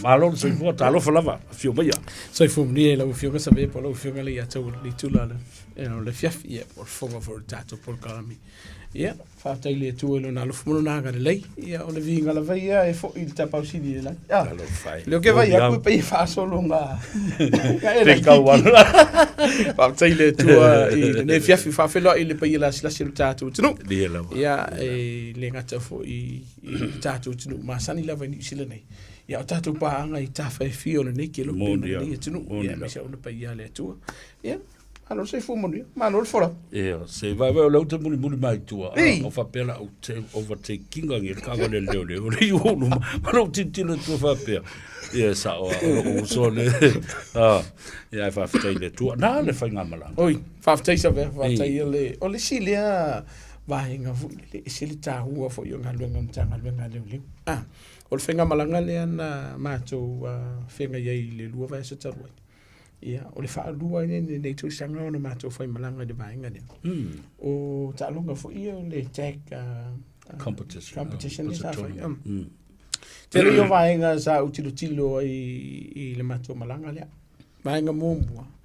Malo se fu talo falava fio mai. So fu ni la fio sa be polo fio le ya tu li tu la le fiaf ia por fonga for tato por kalami. Ia fa tai le tu lo na lo fu na ga le ia o le vinga la vai e fo il tapa si di la. Ah. Lo che vai a cui pe fa solo nga. Pe ka wala. Fa tai le tu le fiaf fa felo il pe la si tato tu. Ia e le ngata fo i tato tu ma sani la vai ni sile nei. Ia o tatou paanga I tafa e fio le nei ke lo pena nei tunu ia me se ona pa ia le tua ia ano se fu moni ma no fora ia se vai vai lo te muni mai tua o fa pela o te overtaking ngi ka le le o le u no ma no titilo tu fa pela ia sa o so le ia fa ftai le tua na le fa ngamala oi fa ftai sa fa ftai le o le silia vai nga fu le sili ta hu fo yo nga lu tanga le o le whenga malanga le ana mātou whenga iei le lua vai sa tarua. Ia, o le wha lua nei tui sanga o na mātou whai malanga le vaenga le. O ta alunga fo ia o le tag competition le sa whai. Te reo vaenga sa utilo I le mātou malanga le. Vaenga mōmua.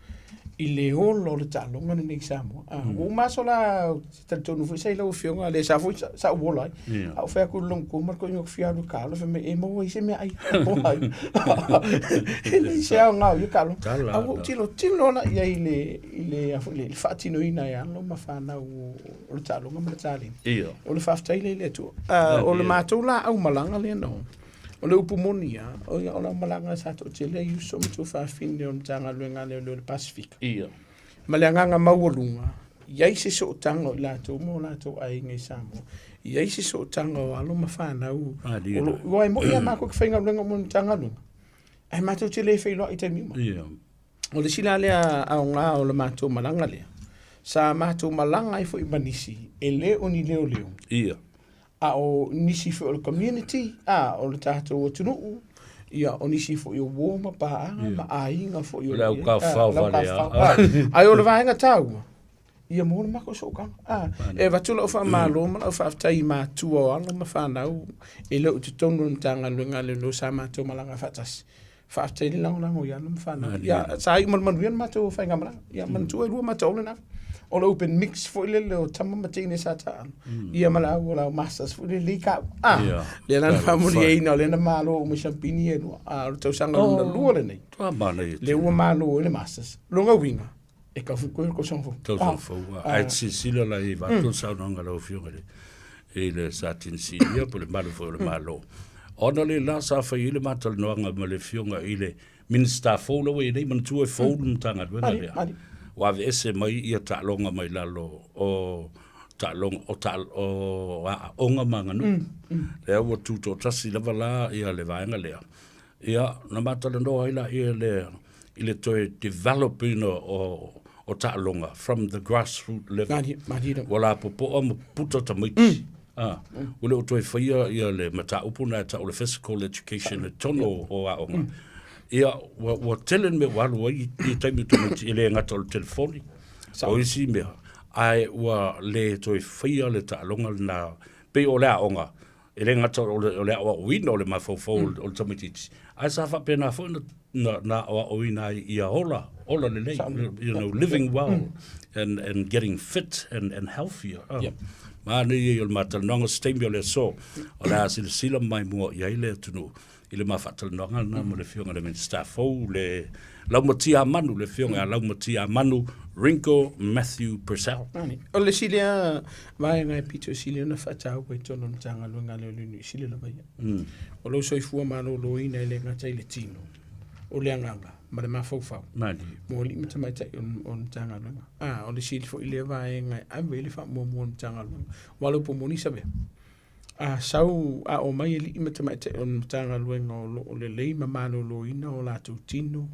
I le holo le talonga nei Samoa. O maso la tonu foi sei la o fionga le sa foi sa wola. Au fa ku long ku mar ko yo fia lu kalo fe me e mo i se me ai. Ele se nga yo kalo. Au tilo na ia ile a le fatino ina ya no ma fa na o talonga ma tali. O le fa le tu. O le mato la au malanga le no. O le upumonia, o la malanga sa to tele you so to fa fin de on tanga luenga le Pacific. Ia. Malanga mawolunga. Ia se so tanga la to mo la to ai ngai Samoa. Ia se so tanga o alo mafana u. O ai mo ia ma ko fenga luenga mo tanga lu. Ai ma to tele fe lo ite mi. Ia. O le sila le a nga o le mato malanga le. Sa mato malanga I fo ibanisi. Ele oni leo. Ia. O nisi fo o community o le tatou o tunu ia o nisi fo o woma pa ma ainga fo o lau ka fau vale ai o le vaenga tau ia mo le mako so ka e vatula o fa malo ma o fa tai ma tu o alo ma fa nau e le tu tonu tanga lunga le lo sa ma tu malanga fatas fa tai le lang lang o ia ma fa na ia sa I man rian ma tu fa ngamra ia man tu e lu ma tu na o le open mix fo le o tama matine sa ta ia mala o la masters fo le lika le na family e no le na malo o mo champini e no a to sanga na lu le nei le o malo le masters longa winga e ka fu ko son fo to fo ai si la e va to sa no ngalo fio e le satin si ia po le malo fo le malo ona le la sa fa ile matal no nga mo le fio nga ile minister fo lo we nei man tu e fo tanga le wa ese mai ia ta longa mai lalo o ta long o tal o onga manga no le o tu to tasi la vala ia le vaenga le ia na mata no ila ia le to developing o ta longa from the grassroots level wala popo o puto ta mai o le to faia ia le mata upuna ta o le physical education tono o onga ia wa telen me walu I taimi to le ngata o telefoni o isi me ai wa le to fia le ta longa na pe o la onga ele ngata o le o wino le mafofo o tamititi ai sa fa pena fo na o ina ia hola le you know living well and getting fit and healthier ma ni o matal nonga stemio le so o la sila mai mo ia ile tunu ile mafatal nonga na mo le fionga le staff o le laumatia manu le fionga laumatia manu Rinko Matthew Purcell o le silia vai ngai Peter silia na fata ko tono tanga lunga le ni silia la vai o lo soifua mano lo ina le ngata ile tino o le nganga ma le mafofau mo li mita mai tai on tanga lunga o le silia fo ile vai ngai a vele fa mo tanga lunga walo po moni sabe sau o mai li mita mai tai on tanga lunga o le lei mamano lo ina o la tu tino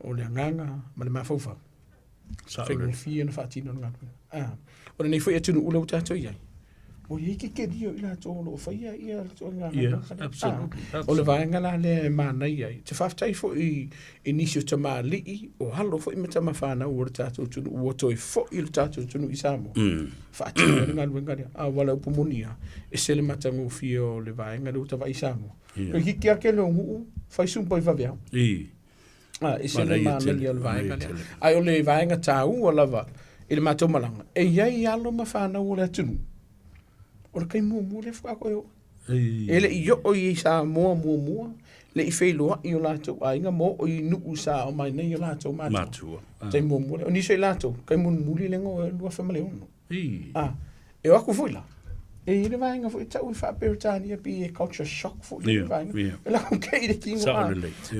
o le nganga ma le mafofau sa le fie na fatino nga o nei foi atu ula uta to ia o hiki ke dio ila tolo fa ia to nga absolutely o le vaenga la le mana ia te faftai fo I inisio te mali o halo fo I meta mafana o tato tunu o toi fo I tato tunu I Samoa fa ti nga wenga a wala upomonia e sele matango fio le vaenga le tava I Samoa ko hiki ake le ngu fa sumpo I favia e sele mana ia le vaenga ai o le vaenga tau o lava ile mato malanga e ia alo mafana o le tunu o kai mo le fa ko ele yo o I Samoa le I feiloa I o lato ainga mo o I nuu sa o mai nei o lato matua te mo o ni se lato kai mo muli le ngo lua family ono e o aku fuila e ile vainga fu tau fa Britania be culture shock fu ile vainga e la kai de kingo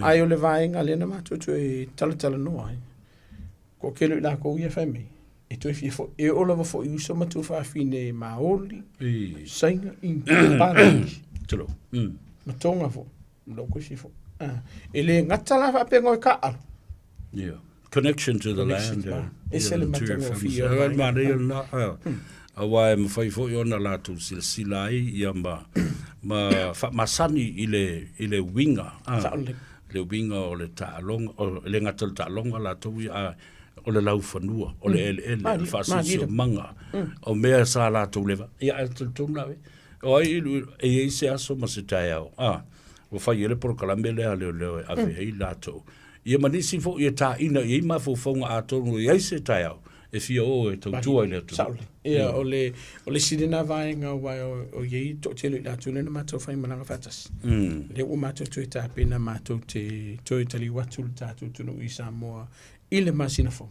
ai o le vainga le na matua tu e tala no ai ko kelo la ko ia family e tu fi fo e o lava fo I uso matu fa fine maoli sainga in para tlo matonga fo loko si fo ele ngata la fa pengo ka connection to the land ese le matonga fi awa me fai fo ona la tu silai ia ma fa masani ile winga le winga o le talong o le ngata talong la tu o le lau fanua o le ele fasisio manga o mea sa la tu leva ia tu nawe o ai se aso ma se tai au o fai ele por kalambele ale le ave hei la tu ia manisi fo ia ta ina ia ma fo fonga a to ia se tai au e fia o e tu tu ile tu ia o le sidina vaenga o ye to tele la tu le ma to fai malanga fatas le o ma to tu ta pena ma to te to tali watu ta tu no I Samoa ile masina fo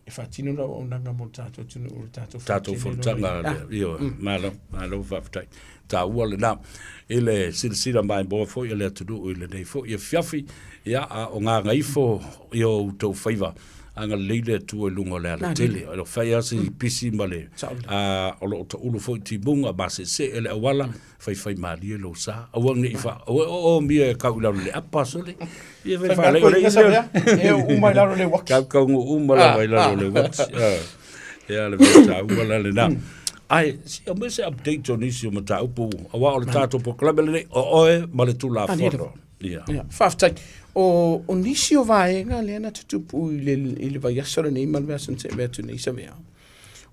e fatino la onanga mo tato tunu tato fo tanga io malo faftai ta wala na ile silsila mai bo fo ile tu ile nei fo ia fiafi ia o nga ngai fo io to favor anga leile tu e lungo le ala tele o fai asi pisi male o lo to ulo fo ti bunga base se ele wala fai mali lo sa o ngi fa o mi ka ula le apasole ia fa le e o mai la le wax ka o mai la le wax ia le beta wala le na ai si o me se update on isi o mata upu o wa o tato po club le Oe Male Tulafono ia faftai o nisi o vaenga le na tutupu ile vai asora nei malversen te vetu nei sa mea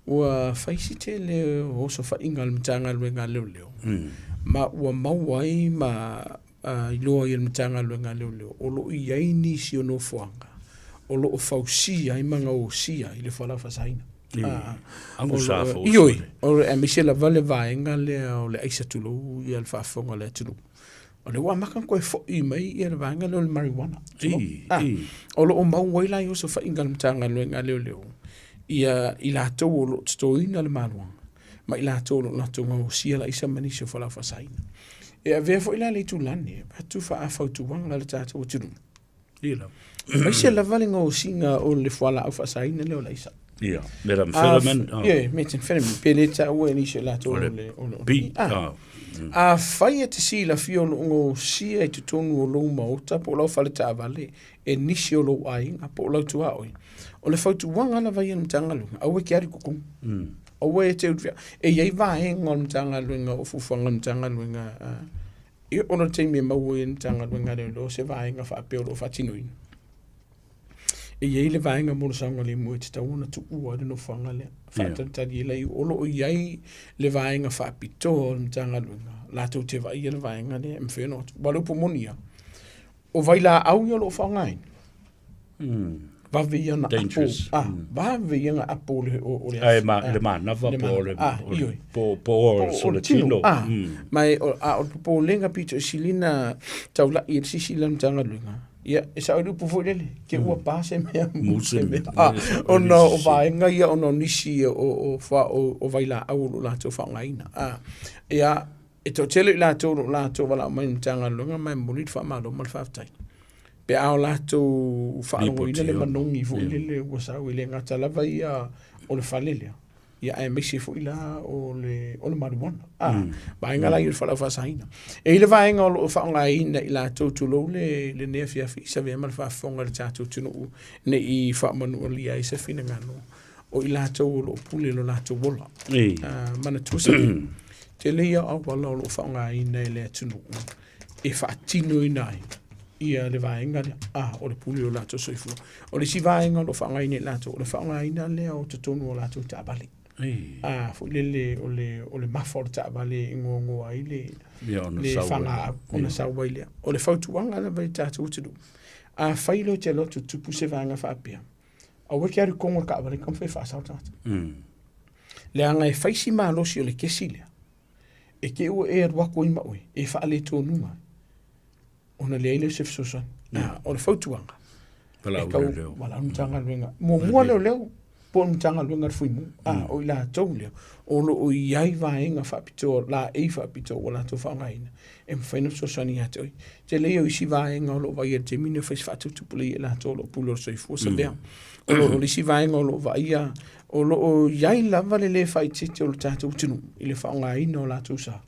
ua faisi te le oso fa ingal mtanga luenga leo ma ua mauai ma iloa il mtanga luenga leo o lo iai nisi o no fuanga o lo o fausia I manga o sia ile fala fasaina angu safa ioi o e misela vale vaenga le o le aisa tulu I al fafonga le tulu o le wa maka ko fo I mai I le vaenga le marijuana o lo o mauai la yo so fa ingal mtanga luenga leo ia ila to lo stoina le malwa ma ila to lo na to ngo sia la isa mani se fala fasaina e ave fo ila le tu lani pa tu fa afa tu wanga le tata o tu ila ma se la vale ngo singa o le fala fasaina le la isa ia mera fenomen metin fenomen peleta o ni se la to le bi a fai te si la fio ngo sia e tu tonu o lo ma o ta po lo fale ta vale e nisi o lo ai a po lo tu ai o le fautu wanga la vai mtangalu au ke ari kuku o e te utvia e ia va ngol mtangalu nga o fufanga mtangalu nga e ono te me mau e mtangalu nga lo se va nga fa pe lo fatinoi e ia le va nga mo sanga le mo te tauna tu u no fanga le fa ta di le o lo ia le va nga fa pito mtangalu nga la tu te va ia le va nga le mfeno balu pomonia o vai la au yo lo fanga va via na va via na apple o le ai ma le ma na va po soletino mai o po lenga pito silina taula I sisila mtanga lunga ia sa o po folele ke o pase me o no o vai nga ia o no nisi o fa o vai la au la to fa ngaina ia e to tele la to wala mai mtanga lunga mai molit fa ma lo mal fa tai pe ao lato fa o ile le manongi fo ile le wasa o ile ngata la vai o le falele ia e mesi fo ila o le marijuana ba ngala il fa la fa saina e ile vai ngol o fa ngai na ila to lo le ne fia fi sa ve mal fa fonga le tato tuno ne I fa manu o lia se fina ngano o i lātou lo pule lo lātou wola. Mana tusa. Te leia au wala o lo whaonga i nei lea tunu. E whaatino i nai. Ia le vaenga le. O le pule o lātou soifua. O le si vaenga lo whaonga i nei lātou. O le whaonga i nei lea o te tonu o lātou tābali. Fu lele o le mafa o le tābali ingoa i le whanga o na saua i lea. O le whautuanga na vai tātou utinu. Whailo te lotu tupu se vaenga whaapia. A weke aru kongo ka awari kam whai whaasau tātou. Le anga e whaisi maa losi o le kesi lea. E ke ua e arwako i maui. E whaale tō nunga. Ona le eile se fisosan. O le whautuanga. Wala leo. Wala unutanga luenga. Mua leo leo. Po unutanga luenga fuimu. O i la tau leo. O lo o iai vaenga whapito. La e whapito. O la tō whaongaina. E mwhaina sosani hata oi. Te leo isi vaenga o lo vai e te mine whais whatu tupule i la tō lo pulo soifua sa bea. O lo isi vaenga o lo vai a. O lo o iai lava le whai tete o lo tātou tinu. I le whaongaina o la tō sa.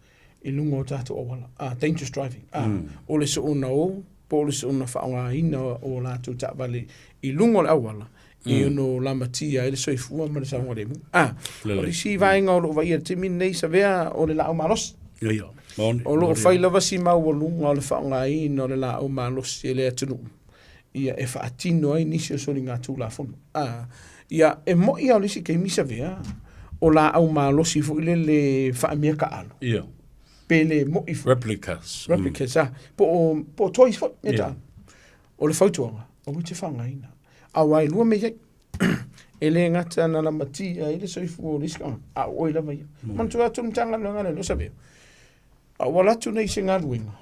I lungo o tātou o wala. Dangerous driving. O le so ona o. Po le so ona whaongaina o la tō tāwale. I lungo le awala. I ono lamatia e le soifua ma le saunga le mu. O le isi vaenga o lo vai e te mine nei sa vea o le lao maros. O lo whai lava si mau o lunga o le whaongaina o le lao maros e le atunu. Ia e whaatino ai nisi o sori ngā tulafono. Ia e mo ia o lisi kei misa vea o la au malosi fu ile le whaamia ka alo. Ia. Pele mo i fu. Replicas. Po tois fu. O le whautuanga. O wite whangaina. A wai lua me iai. E le ngata na la matia ile soifu o lisi ka. A oi la mai. Mantu atu mtanga lunga le lo sabe. A walatu nei se ngā luenga.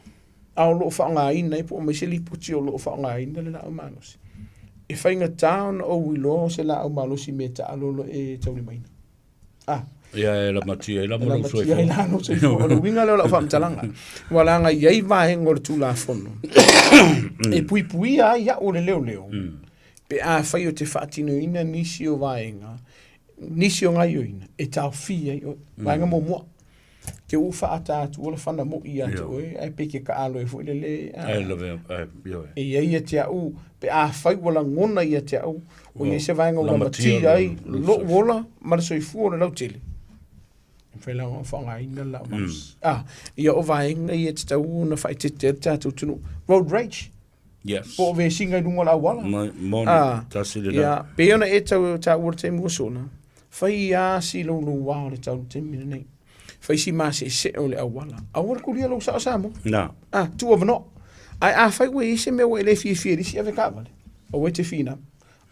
A o loo whaongaina, po o mai se liputi o loo whaongaina le lao malosi. E whainga taon o wilo se lao malosi me ta alolo e tauri maina. Ia e la matia, e la molo soifo. Ia e la no soifo. O le winga leo la whamtalanga. Walanga iai vahenga o le tulafono. E pui pui a ia o le leo leo. Pe a whai o te whaatino ina nisi o vahenga. Nisi o ngai o ina. E tau fia i o. Vahenga mo mua. Ke ufa atatu o le whana mo i atu oe, ai peke ka alo e fuile le. Ai love, e ia te au, pe a whai wala ngona ia te au, o ia se vaenga o la mati ai, lo wola, maraso i fuo le lau tele. Whai lau whanga ina lau maus. Ia o vaenga ia te tau na whai te te tatu tunu. Road rage. Yes. Po ve singa i dunga lau wala. Moni, tasiri la. Ia, pe ona e tau ura te mua sona. Whai a si lau lu wao le tau te mina nei. Faisi masi se o le awala. Awar kuria lo sa samo. Na. Two of no. Ai fai we se me we le fi si ave kavale. O we te fina.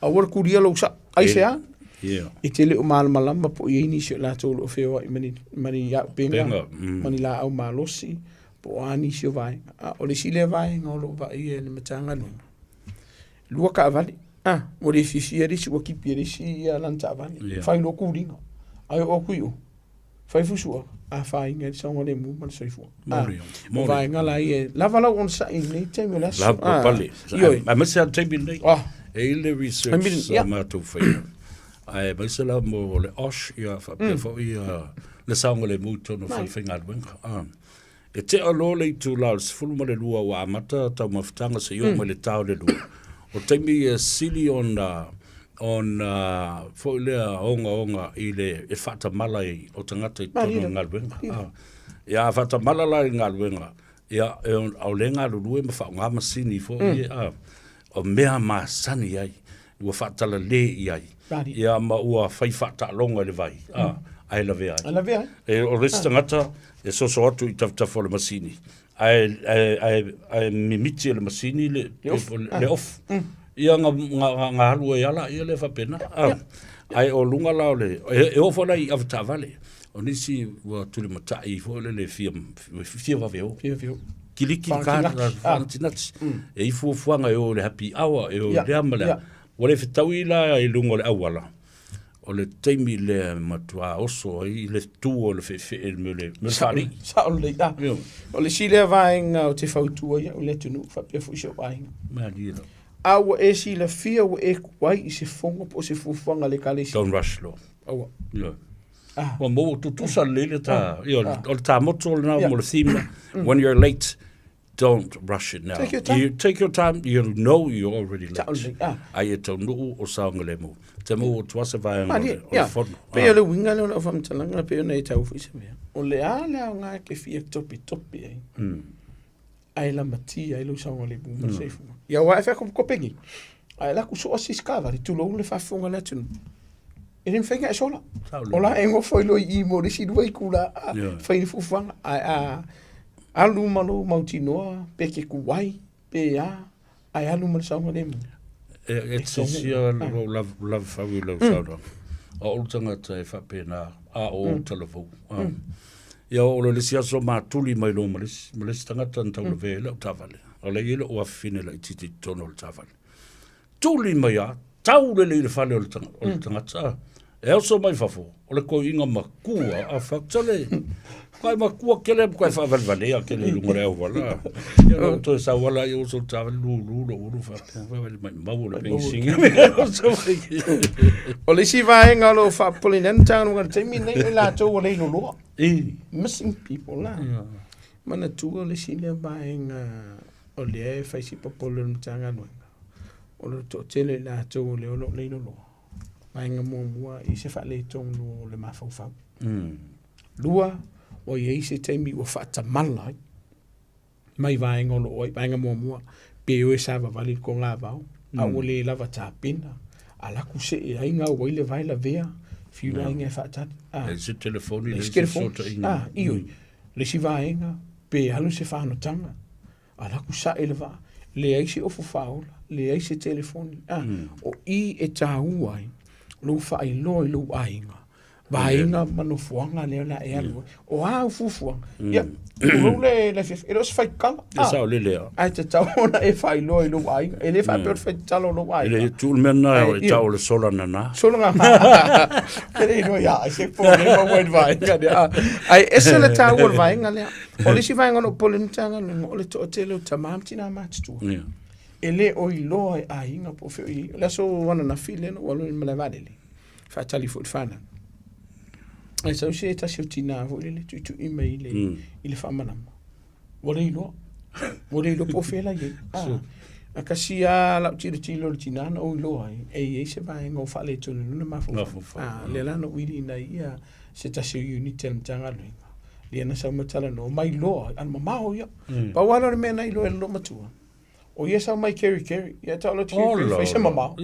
Awar kuria lo sa ai se a. Yeah. I te le o mal malamba po i ni se la tolo feo i mani ya penga. Mani la au malosi po ani se vai. O le sile vai ngolo va i le matanga no. Lua ka vale. O le fi si o ki pi si ya lanta vale. Fai lo kuringa. Ai o kuio. Fai fusua. Fai inga di saunga le mu man soifua. Mo vai inga la ie. Lava lau on sa in nei temi la. Lava pali. A mese a temi nei. E ile research sa mātou whai. Ai mese la mo le osh ia whapefo i le saunga le mu tono whai whinga luenga. E te alo le i tu lau sifulu ma le lua wa amata tau mawhitanga se ioma le tau le lua. O temi sili on fo lea onga i le e whata mala i o tangata i tono ngaluenga. Ia whata mala la i ngaluenga. Ia au le ngalurue ma wha masini fo i o mea maasani ai. Ua whatala le i ai. Ia ma ua whai whata longa le vai. Ai la vea ai. E o resi tangata e soso atu i tawtafo le masini. Ai mimiti le masini le off. Ia nga halu e ala, ia le whapena. Ai o lunga lao le, e ofo la i avata vale. O nisi ua tuli matai, fo le fia waveo. Kiliki kāra, whantinati. E i fuafuanga e o le happy hour, e o le amala. O le whetau i la i lunga le awala. O le teimi le matua oso, i le tū o le whewhe me le whari. Sa o le, o le si le vaenga o te whautua ia, o le tunu, whapea fuisio vaenga. Mea lira. Awa e si la fia o e kuai i se fonga po se fufuanga le kalesi. Don't rush lo. Awa. Ia. Wa mo tutusa lele ta, o le ta moto o le nao mo le thima. When you're late, don't rush it now. Take your time. You take your time. You'll know you're already late. Totally, ah. Ai e tau nuu o saonga le mu. Te mu o tuasa vai Mani, o le whono. Pe ole winga le o whamtalanga pe ona e tau fisa mea. O le a leo ngā ke fia topi ai. Ai la mati ai lo saonga le bunga seifu. Ia wa e whako kopengi. Ai la kuso o siskava le tulo le whafunga le tunu. E rin whenga e sola. Ola e ngofo ilo i mo risi dua i kula. Whaini fufanga. Ai alu malo mautinoa. Pe ke kuwai. Pe ai alu malo saonga le mu. E te sia lo love whawi lo saonga. O ultanga te whapena a o telefo. Ia o le sia so mātuli mai lo malis tangata n tau le vele o tawale. O le ile o afine la i titi tono le tawale. Tuli mai a, tau le le whale o le tangata. E o so mai whafo, o le ko inga makua a whaktale. Kai makua kele, kai whawalwale a kele lunga reo wala. Ia no to sa wala i o so tawale lulu uru whawale mai mau le pensinga. O le si vaenga lo whapolinen tanga nunga te mine e la tau o le ilo loa. Missing people la. Mana tua le si le vaenga o le e whaisi papolo tanga nunga. O le to tele la tau o le olo le ilo loa. Vaenga mua i se whale tongu le mawhauwhau. Lua o i eise teimi o whaatamala mai vaenga o lo oi, vaenga mua pe o e sawa vali ko ngā vau. A o le lava tāpina. A laku se e ainga o ile vai la vea. Fiu la inga e whaatati. E se telefoni le se sota inga. Ioi. Le si vaenga pe halu se whaano tanga. A laku sa e le va. Le eise ofu whaola. Le eise telefoni. O i e tāua ai. Lo whaai loi lo ainga. Vaenga manofuanga leo la e alu. O a ufufuanga. Ia. Ule le fif. E los whai kanga. E sao le lea. Ai te tau ona e whai loi lo ainga. E le whai peor whai talo lo ainga. Ele tūl mena o e tau le sola nana. Sola nana. Kere ino ia. E se po le mawai vaenga. Ai ese le tau o vaenga lea. O le si vaenga no pole nitanga. O le to o tele o tamam tina matitua. E le o i loa e ainga po feo i. Le so wana na file no walo i malevadele. Whaatali fo whana. Ai sau se e tasi o tina vo le tuitu i mei le i le whamanama. Wale i loa. Wale i loa po fela i. A kasi a lau tira tilo le tina ana o i loa i. E se vaenga o whale tonu luna mafo. Le lana uiri ina ia se tasi o unitel mtanga luinga. Le ana sau matala no mai loa. An mamao ia. Pa wala le mena i loa e lo matua. O ia sau mai carry. Ia tau lo tiri fai se mamao.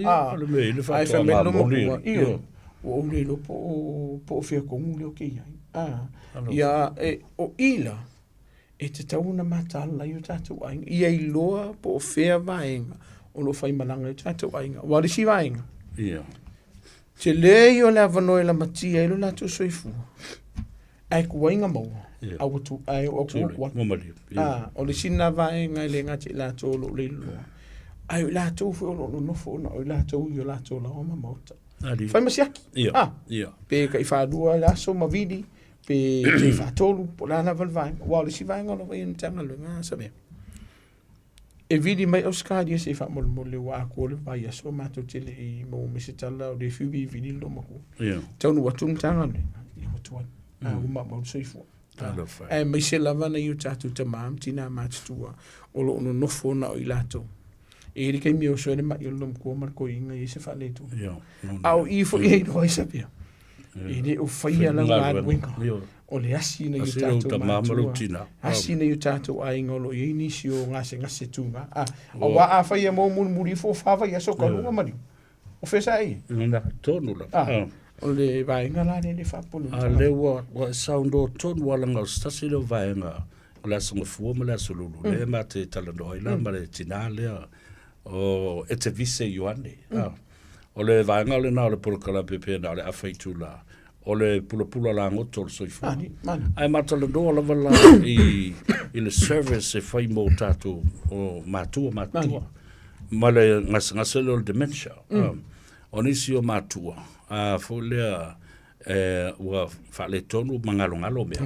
Ai fa me lo makua. Iyo. O le lo po fia kongu leo ke ia. Ia o ila. E te tauna matala i o tātou ainga. Ia i loa po fia vaenga. O lo fai malanga i tātou ainga. Wari si vaenga. Ia. Te lei o le avanoe la matia i lo lātou soifua. Ai kuwainga maua. Au tu ai o kuwa. O le sina vaenga i le ngati lātou lo le loa. Ai o lātou fu o lo nofo na o lātou i o lātou la o mamauta. Fai masiaki. Ia. Pe ka i whaadua la so mavidi. Pe te whaatolu po la na valvaenga. Wao le si vaenga lo vai ntanga lo ngā sabe. E vidi mai o skadi se fa mole wa ko le vai so mato tele i mo misitala o le fibi vidi lo mako. Ia. Tonu watu ntanga no. I watu. Uma mo soifo. E mai se lava na i tatu te mam tina matua. O lo no nofo na o i lato. E ri kai mi o so le mai o lo ko marko inga i se fa le tu. Ia. Au i fo i do isa pia. E le o faia la ngā winga. O le asi na i tātou mātua. Asi na i tātou a inga lo i inisi o ngase tunga. O wa a faia mō muri fo whawa i aso kalunga mari. O whesa ei? Nga tonu la. O le vaenga la le whapulu. A le wa saundo tonu walanga o stasi le vaenga. O le asanga fuoma le asolulu. Le ma te talanoa ila ma le tina lea. O e te vise Ioane. O le vaenga le na o le pulakala pepe na o le awhaitu la. O le pula la ngoto le soifu. Ai matala doa la wala i le service e whai mō tātou o mātua. Ma le ngasele o le dementia. O nisi o mātua. Fo lea ua whale tonu mangalo mea.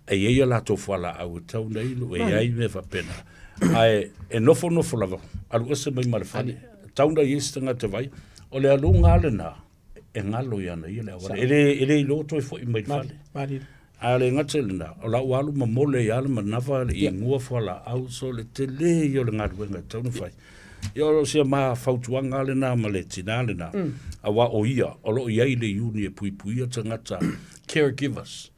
E eia la tō whala au tau nei lo e ai me whapena. Ai e nofo lava. Alu ase mai male whale. Tau nei istanga te vai. O le alu ngale na. E ngalo ia na ia le awara. Ele i loto e fo i mai whale. Ale ngatelina, ola walu mamole yale manafa le ingua fala au so le tele yo le ngadwenga tonu fai. Yo sia ma fautuanga le na ma le tina le na. Awa o ia, olo ia le uni e pui pui tangata caregivers.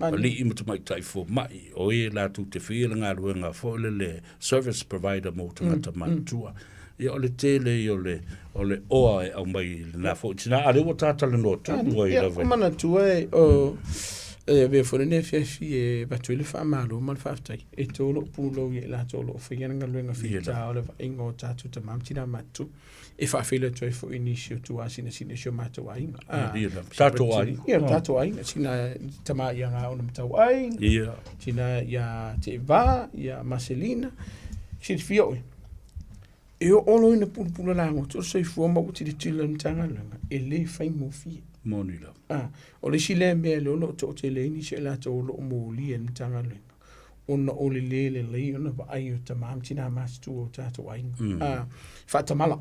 Ali imatu mai tai fo mai o e la tu te feel ngadwenga fo le service provider mo tangata matua. Yo le tele yo le oa au mai le na fo tina ale o tata le no tu o ia vai. Mana tu o ve fo ne fi e ba tu le fa malo mal fa tai e tolo pulo ye la tolo fo yana ngalwenga fi ta o le ingo tatu te mam tina matu e fa fele tu fo inisio tu asina sina sio matu ai tatu ai tatu ai sina tama yanga o mtu ai sina ya te va ya Marcelina si fio e o lo ina pula la ngo to so fo mo ti ti le ntanga lenga e le fa mo fi monila o le sile me lo to te le ni se la to lo mo li en tanga lenga ona o le le ona ba ai o tamam tina mas tu o tato ai fa tamala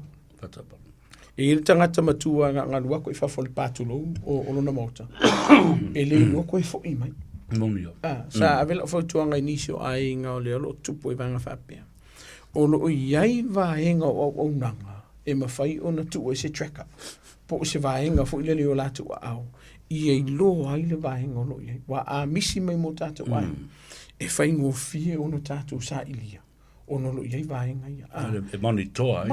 e le tanga tamatu nga lua ko fa fo le patulo o lo na mota e le lo ko fo i mai monila sa avela fo tu nga inisio ai nga o le lo tupo i vanga fa pe o lo iai va henga o nanga e mafai ona tu o se tracker po se va henga fo ile o la tu au i lo ai le va henga lo i wa a misi mai mo tatu ai e fai ngo fie ono tatu sa ilia ono lo iai va henga e mani toa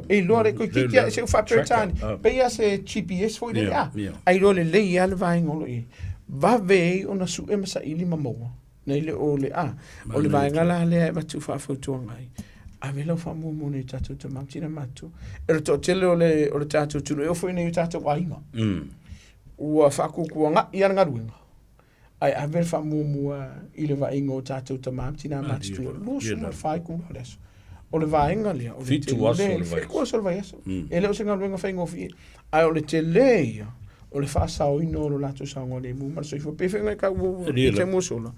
e lo re ko ki se fa pretani pe ia se GPS fo ile ai lo le ia le va henga lo i va ve ona su e masa ili mamo nei le o le o le va henga la le va tu fa fo tu ngai avela fa mo mo ne tatu te mamtina matu e to tele o le tatu tu e fo nei tatu wainga ua fa ku nga ia nga ruinga ai avela fa mo mo ile va ingo tatu te mamtina matu lo su fa ku les o le va inga le o le ko so vai eso e le o singa ruinga fa ingo fi ai o le tele o le fa sa o ino lo latu sa ngole mu ma so fo pe fe nga ka wo te mo solo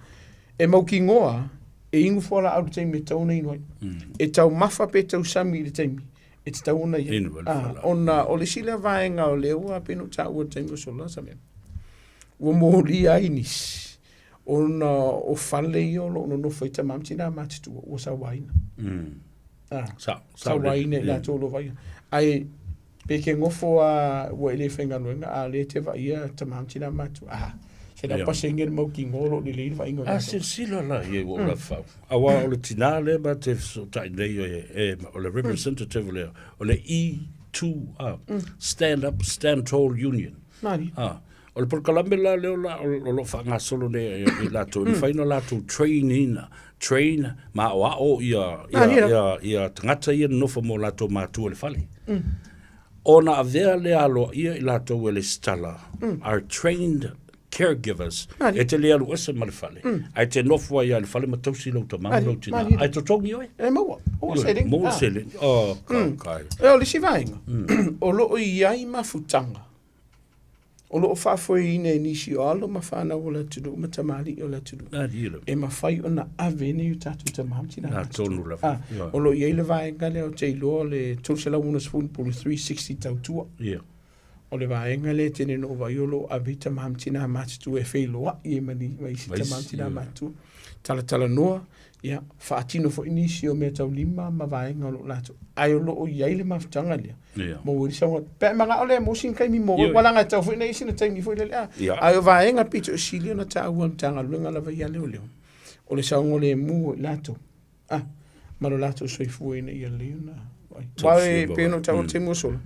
e mo kingoa e ingu fola au te me tau nei noi. E tau mafa pe tau sami le teimi. E te tau ona ia. Ona o le sila vaenga o le ua penu tau o te ingo sola sa mea. Ua moholi a inis. Ona o fale i o lo no fai ta mamtina matitu o sa waina. Sa waina la tolo vai. Ai pe ke ngofo a ua ele whenga nuenga a le te vai a ta mamtina matu. Se da pasengel mo ki ngolo ni le va ingo. Se sila la ye wo la fa. Awa o le tinale ba te so tai nei o le representative le o le E2 stand up stand tall union. Nani. O le porkalame la le o lo fa nga solo le la to fa ino la to train ma o ia tangata ia no fo mo la to ma tu le fali. Ona avea le alo ia la to le stala are trained caregivers e te lea luese ma le fale ai te nofua ia le fale matausi lau tamau lau tina ai to tongi oe e maua o seling kai e o le si vainga o loo iai mafutanga o loo fafoi ine nisi o alo mafana o la tudu ma tamali o la tudu e mafai ona avene u tatu tamamtina o loo iai le vainga le o te iloa le tulsela una spoon pulu 360 tautua o le vaenga le tene no vaiolo a vita mamtina matu e feiloa i mani mai sita mamtina matu tala noa ia faatino fo inisio me tau lima ma vaenga lo lato ai lo iai le mafutanga le mo uri sa pe manga ole mo sin kai mi mo wala nga tau fo nei sin tai mi fo le ai vaenga pito silio na tau am tanga lunga la vai le o le sa ngole mu lato ma lo lato so fu ina ia le na vai pe no tau te mo solo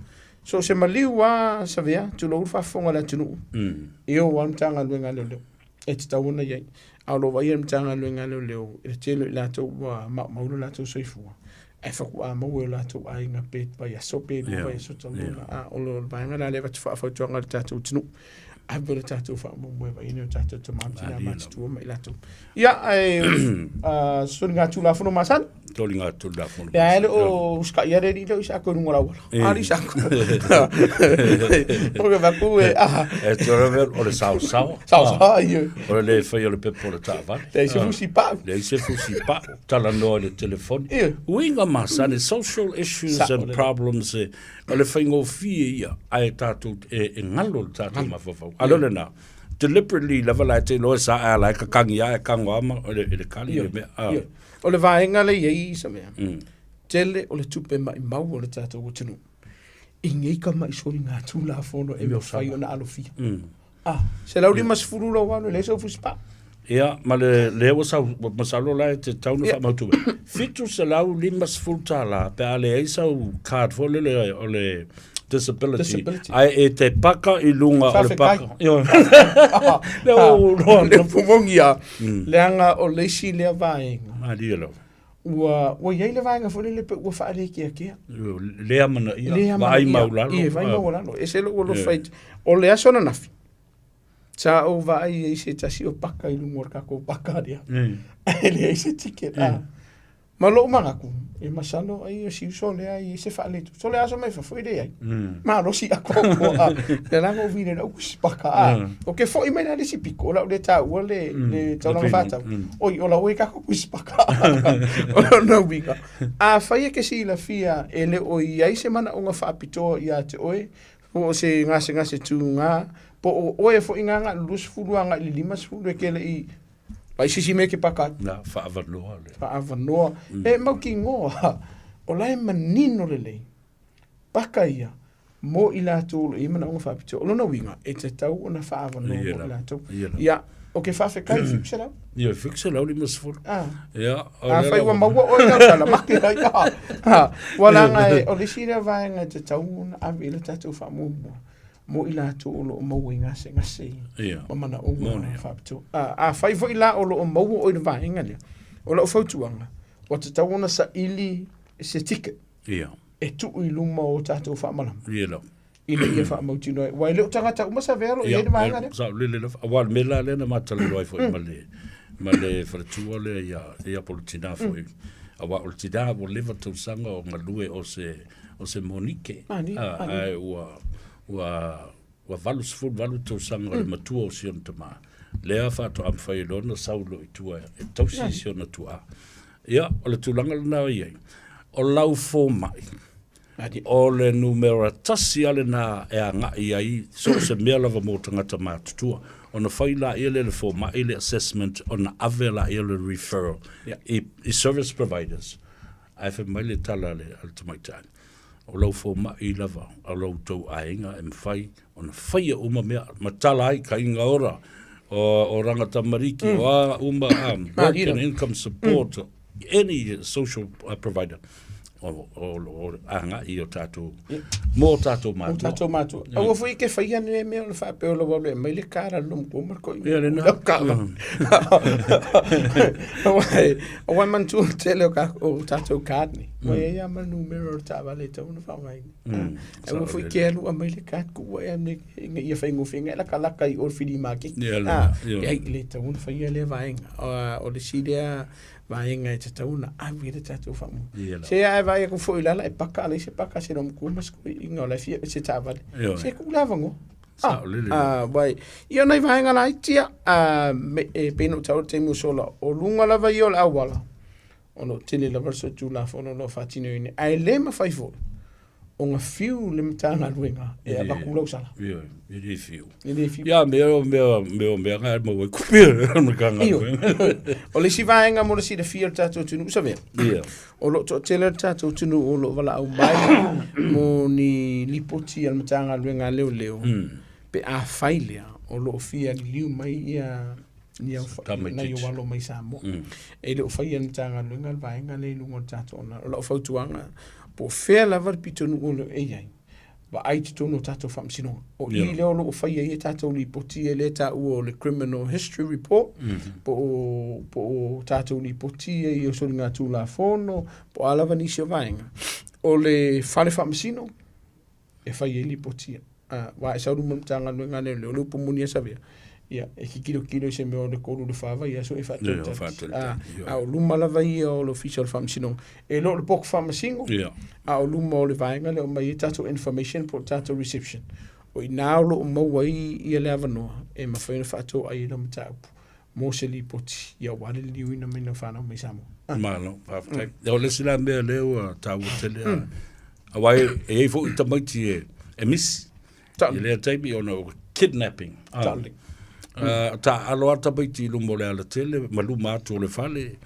so se maliwa sa vea tu lo fa fonga la tunu io wan tanga luenga le e te tauna ia a lo vai tanga luenga le e te la to wa ma lo la to soifu e fa ku a mo la to ai nga pet ba ya so pe ba so to a o lo ba nga le va fa fa to nga ta to tunu a ver ta to fa mo ba ino ta to ma tina ma tu ma la to ya so nga tulafono masan tolinga tulafono ya ele o ska ya re lo isa ko ngora wala ari sa ko porque va ku e to ver o le sao io o le fa yo le pepo le tava le se fusi pa tala no le telefone winga masane social issues and problems o le fa ngo fia ai tatu e ngalo tatu ma fa alo le na deliberately lava la te loa sa a la ka kangi a kangwama o le kali me o le vaenga le iei sa mea tele o le tupe mai mau o le tātou o tunu i ngei ka mai sori ngā tulafono e me whai o na alofia se lau di mas furu lo wano le so fuspa ia ma le o sa masalo la te taunu fa mautu fitu se lau limas fulta la pe ale ai sa card fo le o le disability ai te paka i lunga o le paka le pumongia le anga o le si le vaenga ma dielo wa yai le vaenga fo le pe ua faale kia le amana ia vai maulalo vai maulalo e se lo fight o le asona nafi sa o vai e se tasi o paka i lunga o kako paka dia ele e se ticket ma lo mangaku e masano ai si so le ai se fa le so le aso mai fa foi de ai ma lo si ako le la go vine no spaka o ke foi mai na si pico la le ta o le ta la fata oi o la we ka ko spaka no biga a fai ke si la fia ele o ai se mana unga fa pito ia te oe o se ngase tu nga po o e foi nga lus fulu nga limas fulu ke le i Pai sisi me ke pakat. Na, whaavanoa le. Whaavanoa. E mau ki ngoa, o lai manino le lei. Paka ia, mo i la tōlo, i mana onga whapito. O lona winga, e te tau o na whaavanoa mo i la tau. Ia, o ke whawhekai fixe lau? Ia, fixe lau li masfur. Ia. A whai wa maua o ia kala maki rai. Walanga e, o le sira vaenga te tau na awe ila tatou whaamumua. Mo ila to o mau ngase o mana o fapto a fai foi la o mau o va engale o lo fautuanga o te tawona sa ili se ticket e tu i luma o tato fa mala ina ia fa mau tino wai le tangata uma sa vero e va engale sa le awal mela le na mata le loi foi male fa tu le ia politina foi awa o tida o leva tu sanga o malue o se Monique ai wa valus ful valu to sanga le matua o Siona tama lea fa to am fai lona saulo i tua e tausi Siona tua ia o le tulanga na ia o lau fo mai o le numero tasi ale na e anga i so se mea lava mo tangata matutua o na fai la ia le fo mai le assessment o na ave la ia le referral i service providers ai fa mai le tala le altamaitan o lau fo mai lava a lau tau ainga e mwhai o na whaia uma mea matala ai ka inga ora o rangata mariki o a uma work and income support any social provider o anga i o tātou mō tātou mātua. O tātou mātua. Awa fui ke whaia ne mea o le whape o lawa le mai le kāra lom ko marko i. Ia le nā. Awai mantu o tele o tātou kātni. Mai ea ma numero o tāwa le tau na whawaini. Awa fui ke alu a mai le kat kua ea ne ia whaingo whinga e laka i or whiri maki. Ia le nā. Ia le tau na whaia le vaenga. O le sidea vaenga e te tau na awi le tātou whamu. Se a vai ko foi lala e paka le se paka se no ku mas ku inga la fia se tava se ku lava ngo vai io nei vai ngala tia e peno tau te mu sola o lunga lava io la wala ono tele la verso tu la fono no fatino ni ai le ma fai fo o nga fiu le mtana luenga e aba ku lo sala e fiu ya me ga mo ku me kanga o le si vai nga mo le si de fiel tato tu nu sabe o lo to tele tato tu nu o lo vala au mai mo ni lipoti al mtanga luenga leo pe a failea o lo fia liu mai ia ni na yo walo mai Samoa e le fai en tanga luenga vai nga le lungo tato na lo fautuanga po fea lava pito nu olo e iai. Wa ai te tono tato whamsino. O i leo lo o whai e tato li poti e le ta ua le criminal history report. Po tato li poti e i o sori ngā tulafono. Po alawa nisi o vaenga. O le whare whamsino e whai e li poti. Wa e sauru mamtanga nui ngā leo leo po muni e savea. Ia, e ki kilo se meo le koru le whawa ia so e whatu. A o luma lava ia o le official whamsino. E lo le poko whamasingo. A o luma o le vaenga le o mai tato information po tato reception. O i nao lo o maua i le avanoa. E mawhaina whato ai la mataupu. Mo se li poti. Ia wale li uina mina whanau mai Samoa. Malo, whaftai. Eo le sila mea leo tau tele. A wai e eifo i tamaiti e misi. I lea taipi o no kidnapping. Tali. Ta alo ata baiti lu mo le ala tele, malu mātu le fale,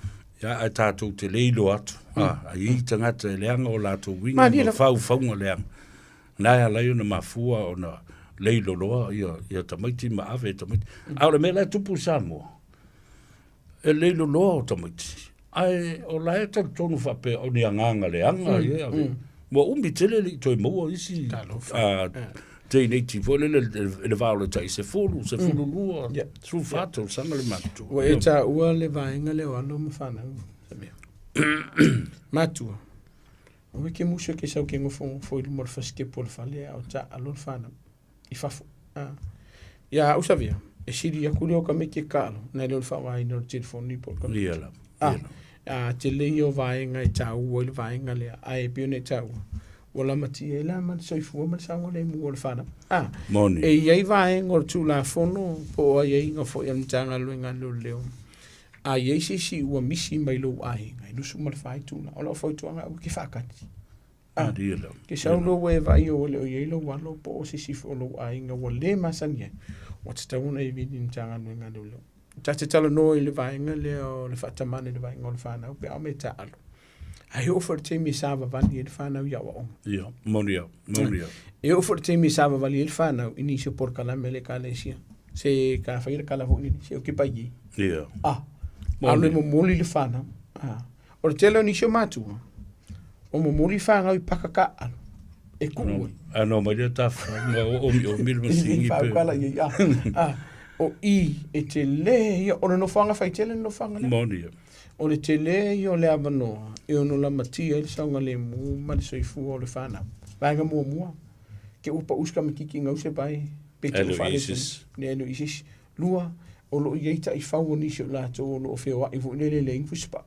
ia ai tātou te leilo atu. Ai tangata e leanga o lātou winga, ma whau leanga. Nai alai ona mafua o na leilo loa, ia tamaiti ma ave tamaiti. Au le mea tupu Samoa. E leilo loa o tamaiti. Ai o lae tonu whape o ni anganga leanga, mo umi tele li toi maua isi. Te nei tifo le vaole tai se fulu lua. Tru fato sanga le matu. O e ta ua le vaenga le wano mawhana. Matua. O ke muso ke sau ke ngofo foi le morfaske por fale au ta alor fana. I fafo. Ya usavia. E siri ya kule o ka me ke kalo. Na le fa vai no telefoni por ka. Iela. Te le o vaenga i ta ua le vaenga le ai pione ta ua. Wala mati e la man soifua man sango le mu o fana. Moni. E iai vaenga o tulafono po ai inga fo ia mtanga luenga leo. A iei si ua misi mai lo ai. Ngai nusu mal fai tuna. Ola fai tuanga u ki whakati. Diela. Ke sau lo we vai o le o iei lo walo po o si fo lo ai inga wa le masania. What's the one I vidi mtanga luenga leo. Tate tala no i le vaenga leo le fatamane le vaenga o le whana. Upe au me ta alo. Ai offer te mi sava vali il fana ya wa on. Ja, monia. E offer te mi sava vali il fana inisio por kala mele kala sia. Se ka fa ir kala ho ni se o ki pai. Ja. Alu mo moli le fana. O tele inisio matu. O mo moli fanga i pakaka al. E ku. No ma le ta o mil mo singi pe. Kala ya. O i e te le o no fanga fa tele no fanga le. Monia. O le tele i o le avanoa, i ono la matia i saunga le mu, ma le soifu o le whana. Vaenga mua. Ke upa uska me kiki ngau se pai. Elo Isis. Ne elo Isis. Lua, o lo ieita i whau o nisi o lato o lo o whea i fu lele le ingfuspa.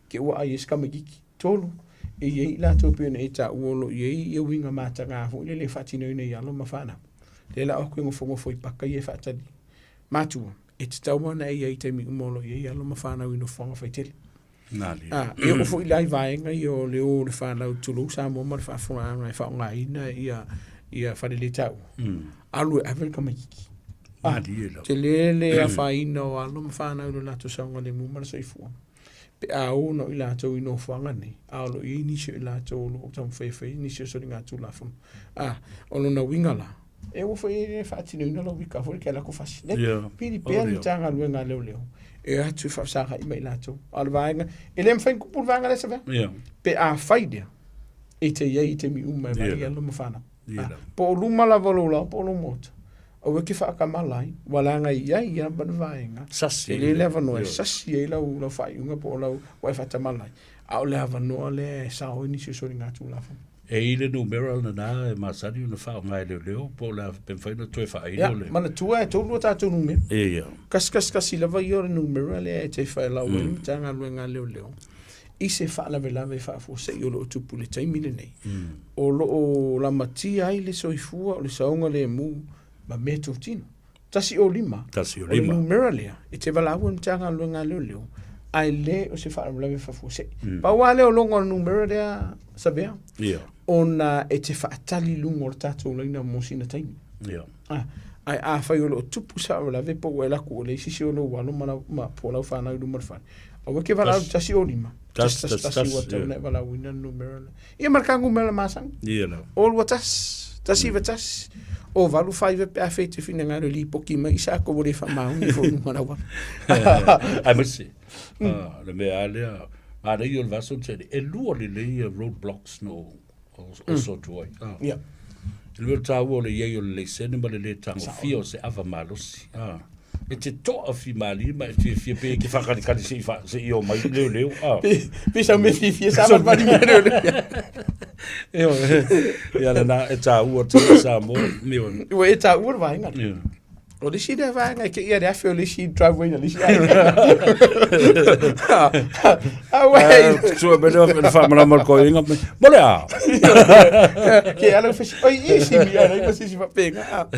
Ke ua ai eska me kiki. Tolu. E iei lato pio ne eta ua lo iei i winga mata ngā fu lele whatino ina i alo ma whana. Lela au kuingo fongo i paka i e whatadi. Matua. E te tauana e iei te mi umolo i alo ma whanau ino whanga whaitele. E o fo i lai vaenga i o leo le whanau tulu Samoa ma le whaafonga e whaonga ina ia whanele tau. Alu e avel ka maiki. Te lele a whaina o alo ma whanau le lato saunga le mumara soifua. Pe a o no i lato ino whanga nei. A olo i nisio i lato o lo tam whewhai nisio sori ngā tulafono. O lo na wingala. E o foi fatino ina lo wika foi que ela ko fasi. Piri pia ni tanga luenga leo. E atu fa saka i mai lato. Al vaenga. Ele me fai kupul vaenga le save. Pe a faida. E te ye te mi uma vai lo mo fana. Po luma la volula po lo mot. O ke fa ka malai wala nga ia ban vaenga. Sasi. Ele leva no sasi e la u fai unga po la wa fa ta malai. A leva no le sa o ni so ringa tu la fa. E ile numero na masari una fa mai leo po la ben fai no tu fa ile le. Mana tua e tolu ta tu numero. Kas la vai o numero le te fa la o tanga luenga leo. I se fa la vela ve fa fo se yo lo tu pule tai mile nei. O lo o la matia ile soifua o le saunga le mu ma meto tino. Tasi o lima. O numero le e te vala o tanga luenga leo. Ai le o se fa la ve fa fo se. Pa wale o longo numero de sabea. Ona e te whaatali lungo o tātou leina mosina taimi. Ai a whai o lo tupu sa o la vepo o e laku o le sisi o lo walo ma po lau whanau lumar whani. O wake walau tasi o lima. Tasi wa tau nei walau ina numero. Ia markangu mela masang. O lua tasi wa tasi. O walu whai vepe a whete whina ngaro li poki mai isa ko wore whamau ni fo numara wa. Ai masi. Le mea alea. Ara i o le vaso tene. E lua le leia roadblocks no o so tuai. Ia. Le tau o le iei o le sene ma le tango fio se ava malosi. E te toa fi mali ma e te fia pe ki whakanikani se i o mai leo. Pisa me fia sa mali me leo. Ia le na e tau o te Samoa. Ua e tau o vaenga. O le si de vaenga ke ia reafi o le si driveway na le si. Sua bele o le whamana marko inga. Mole a! Ke alo fesi. Oi, isi mi ana i pasisi whapenga.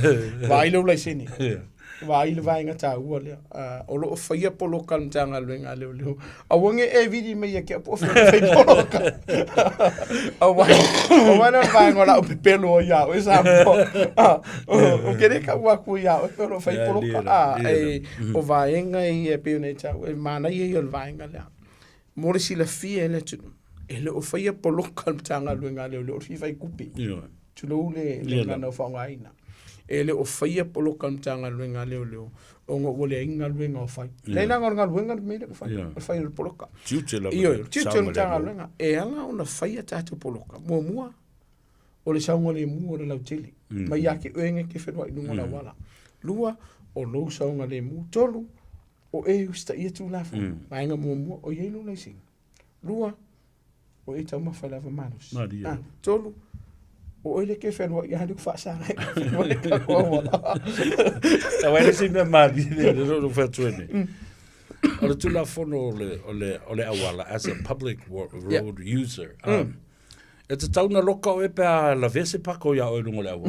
Vai lo lai sene. wa ile vai ngata ua le o lo faia polo kan tanga luenga le a wonge e vidi me ke po fai polo ka o wana vai ngola o pelo ya o sa o kere ka wa ku ya o pelo fai polo ka o vai nga e pe ne cha e mana ye yo vai nga le mo si la fie le tu ele o faia polo kan tanga luenga le o fai kupi tu lo le na no fa ngaina ele o faia polo kan tanga luenga le o ngo wole inga luenga o fai le na ngor luenga me le fai o fai le poloka tiutela tanga luenga e ala ona faia tatu poloka mua o le saunga le mu o le lautele mai ake oenge ke whenua inunga la wala lua o lo saunga le mu tolu o e usta ia tulafu mainga mua o yelu le sing lua o e tau mawhalawa manus tolu o ele ke whenua i handu whaasanga a wele si me mari le rodo whatuene o le tulafono o le awala as a public road user e te tauna loka o e pēa la vese pako ia o e lungo le awa.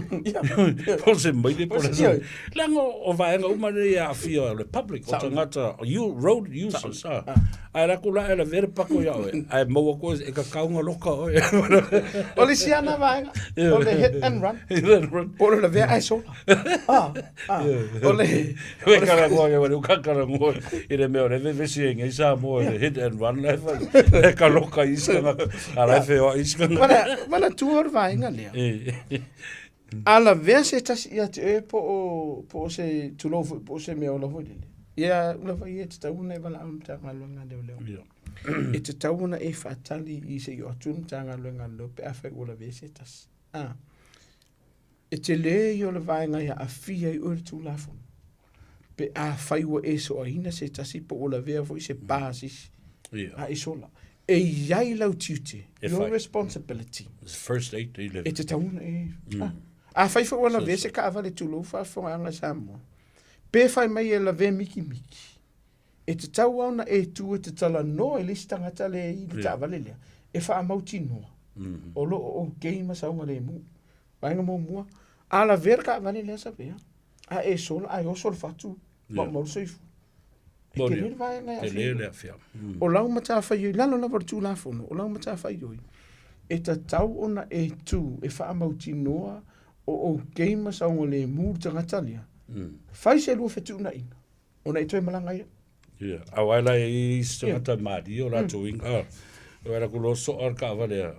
Po se maile po le sa. Lango o vaenga umane ia a fia le public o tangata road users. Ai rako la e la vere pako ia o e. Ai maua koe e ka kaunga loka o e. O le siana vaenga. O le hit and run. O le vea ai sola. O le... Ue kara ngoa ia wale ukakara ngoa i le meo le vevesi e ngai sa mo le hit and run. Le ka loka iskanga. A lai feo iskanga. Mana tuor vaenga lea. Ala vea se tasi ia te e po se tulofu, po se mea ola hoi lele. Ia ula vai e te tauna e wala au mtanga luenga leo leo. E te tauna e whaatali i se i o atu mtanga luenga leo pe awhai ula vea se tasi. E te le i ola vaenga ia a fia i ure tulafu. Pe a whaiwa e so a hina se tasi po ula vea foi se basis. A isola. E iai lau tiute. Your responsibility. It's first 8 to 11. E te tauna e... A whaifa wana vese ka awale tulu whawhonga anga Samoa. Pe whai mai e la ve miki miki. E te tau auna e tu e te tala no e lisi tangata le i ta awale lea. E wha amauti noa. O lo o geima saunga le mu. Wainga mo mua. A la ver ka awale lea sa vea. A e sola, a e o sol fatu. Ma maru soifu. E te lere vai ngai a fia. O lau mata whai yoi. Lalo la waru tulafono. O lau mata whai yoi. E ta tau ona e tu. E wha amauti noa. O geima saunga le mu tangata lea. Fai se lua fetu na ina. Ona i toi malanga ia. Ia. A waila e istangata maadi o la toinga. O waila kulo so ar ka awale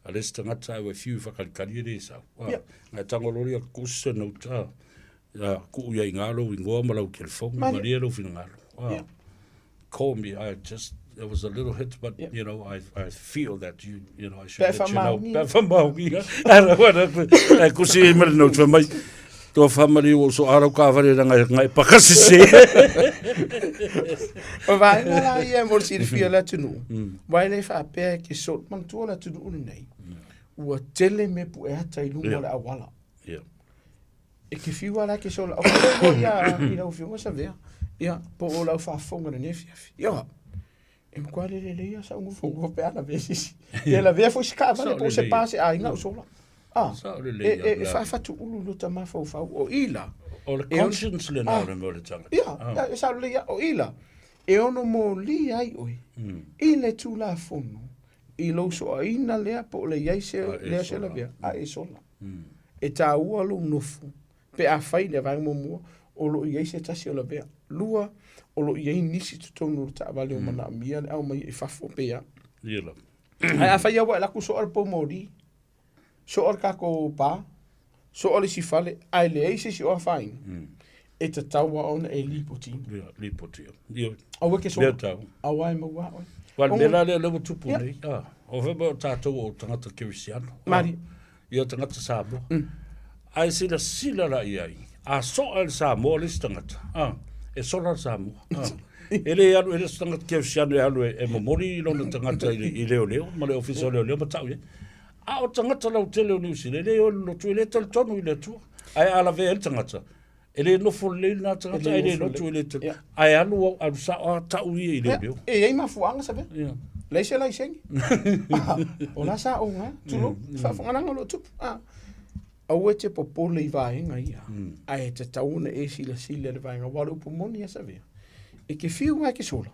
a les tangata e fiu whakalikari e re sau. Ngai tangolori a kusa no ta. Ku ia ingalo i ngoa malau ke le fonga. Maria lo fina ngalo. Call me. It was a little hit, but you know, I feel that you know, I should let you know. Befa maungi. Ara wana kusi mele no twa mai. To family o so ara ka vare ngai pakasise. O vai na ia mo si fia la tunu. Vai le fa pe ke so man tu la tunu nei. O tele me pu e hata i lunga la awala. Yeah. E ke fiwa la ke so la. O ia i la fiwa sa vea. Ia po o la fa fonga na nefia. Ia. E mkwa le ia sa ungu fongo pe ala vesi. E la vea fo skava le po se pase a inga sola. E fa tu ulu lo tama fa o ila. O le conscience le na mo le tanga. Ia, e sa le ia o ila. E ono mo li ai oi. I le tulafono. I lo so ina le po le ia se le se la vea a e sola. E ta ua lo nofu. Pe a fai le vai mo o lo ia se tasi o la vea. Lua o lo ia nisi tu tonu ta vale o mana mia au mai e fafo pe ia. Ia. Ai a fai wa la ku so ar po mori. So ar kako pa. So oli si fale ai le ese si o fain. E te taua ona e lipoti. Ia, lipoti. Ia. Au ke so. Au ai mo wa. Wal mela le lo tupu nei. O vebo tatou o tangata kirisiano. Mari. Ia tangata Samoa. Ai sila la iai. A so al Samoa le tangata. E sola Samoa. Ele alu ele tangata kirisiano e alu e momori lona tangata i leo. Ma le ofisa leo matau ye. A o tangata lau tele o niusi, le o lo tu ele tal tonu i le tu. Ai ala ve el tangata. Ele no fo le na tangata ele no tu ele tu. Ai alu sa o tau i le bio. E ai mafuanga sabe? Le se la isengi. O la sa o nga, tu lo, fa fanga nga lo tu. au te popole I vaenga ia. Ai te tauna sila le vaenga waru pumoni asa vea. E ke fiu ngai ke sola.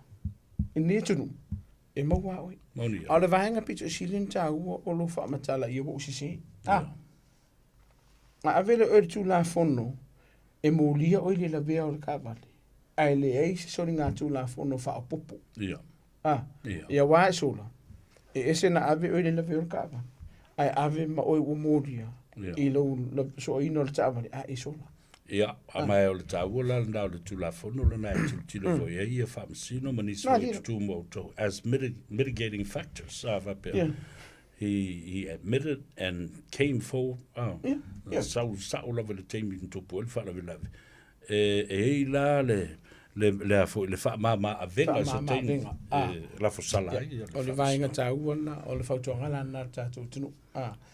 E ne tunu. E maua oi. A le vaenga pitu silin taua o lo whaamatala I o usisi. Ma avele Oe Tulafono e mōlia oi le la vea o le kāwale. Ai le se sori ngā Tulafono whaapopo. Ia wā e sola. E ese na ave oi le la vea o le kāwale. Ai ave ma oi o mōlia. I lo so ino le tāwale. E sola. Ia, a mai o le tāua la nā o le Tulafono le nai tila fo ia ia whamasino manisi o tutu mo to as mitigating factors. He admitted and came forward. Sau lava le teimi in topu, le whala vi lavi. E la le afo, le wha ma avenga sa teimi, la fo sala. O le vaenga tāua na, o le whautuanga la nā tātou tunu.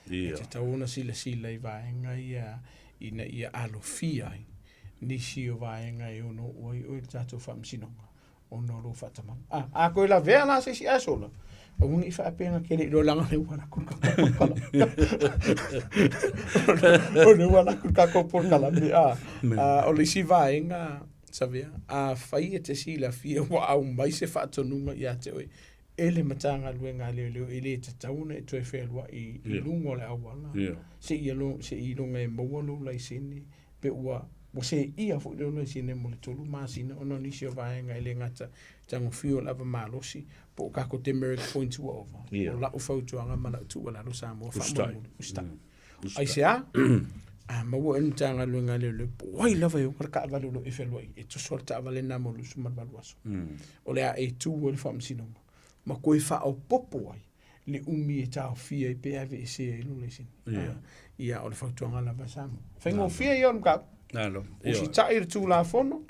Te tauna sila I vaenga ia alofia nisi o vaenga I ono oi tātou whamsinonga. Ono lo whatamang. A koe la vea la se si asola. O ngi fa pena kele do langa le wana ku ka kala. O le wana ku ka ko por kala me o le si vaenga savea a fai te si la fia wa au mai se fa tonunga ia te oi ele matanga luenga le ele te tauna e toe felwa I lungo le awala se I lunga e mawalo lai sini pe ua mo se ia fu le sine mo le tolu masina ono nisi o vaenga ele ngata tango fio lava malosi po ka ko te merit point to over o la o fautuanga mana tu wala no Samoa fa mo ai se a ma wo entanga luenga le wai lava yo ka valo lo efelo e to sorta vale na mo lu suma valuaso o le a e tu wo le famsino ma ko fa o popo ai le umi e ta fia pe ave se lo le sin ia o le fautuanga lava Samoa fengo fia yo ka Nalo. O si tae Tulafono,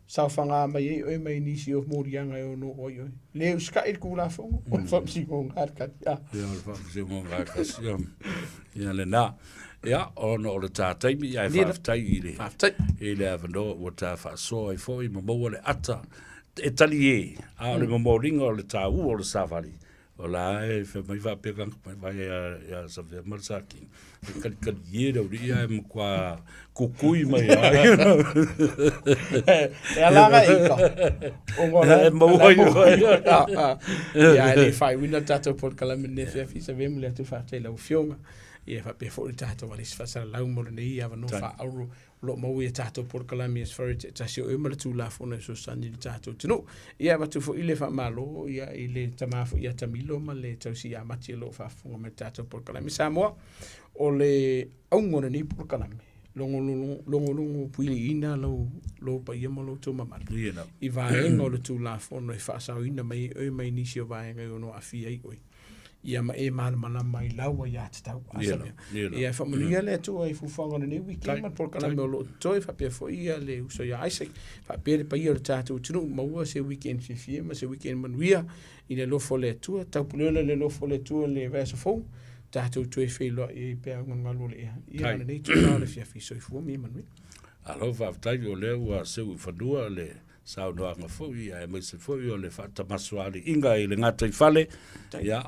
sau whanga mai Oe mai nisi o morianga o no oi oi. Leo ska Tulafono, o whamsi ngong harkati. Ia, o whamsi ngong harkati. Ia, le nā. Ia, ono o le tātaimi, ia e whaftai I le. Whaftai. I le avano, o tā whaasoa I fōi, mamoa le ata. E tali e, a le mamoringa o le tā u o le sāwari. O la e mai va pe kan vai ya sa ve mal saki ka yera o ia e kwa kukui mai e ala ga ika o ngora ya le fai wina tato por kala mene fi sa ve mle tu fa tela o fionga e fa pe fo tato va fa sa la mo ne ia va no fa auro lo mo ia tato por kala mi sfari ta si Oe Male Tulafono so sandi tato tino ia va tu fo ile fa malo ia ile tama fo ia tamilo ma le tau si amati lo fa fo me tato por kala mi Samoa o le aungo ni por kala mi longo puili ina lo pa ia mo lo to mama I va ngo le Tulafono e fa sa ina mai Oe mai nisi o va ngo no afia I oi ia ma e mana mai laua ia te tau asana. Ia whamunia le atua I fufanga ne weekend man por kala me o lo toi whapea fo ia le uso ia Isaac whapea pa ia o tātou tunu maua se weekend fifia ma se weekend manuia I le lofo le atua tau puleola le lofo le atua le vesa fau tātou tue wheloa I pēa ngalo le ia ana nei tuna le fiafi so I fua mi manuia. Alo whaftai o leo ua seu I whanua le sao noanga fau ia e maise fau o le whatamasuari inga I le ngata I whale ia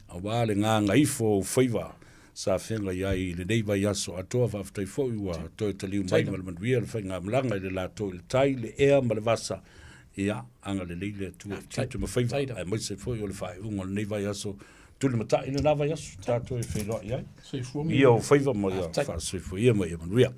a wale ngā ngaifo whaiva sa whenga iai le neiva yaso atoa whaftai fōi ua toi taliu mai manuia le whainga mlanga I le la toi le tai le ea ma le vasa ia anga le leile tua titu ma whaiva e maise fōi o le whai unga le neiva yaso tuli mata ina lava yaso tātou e wheloa iai ia o whaiva mo ia whaasoi fōi ia mai manuia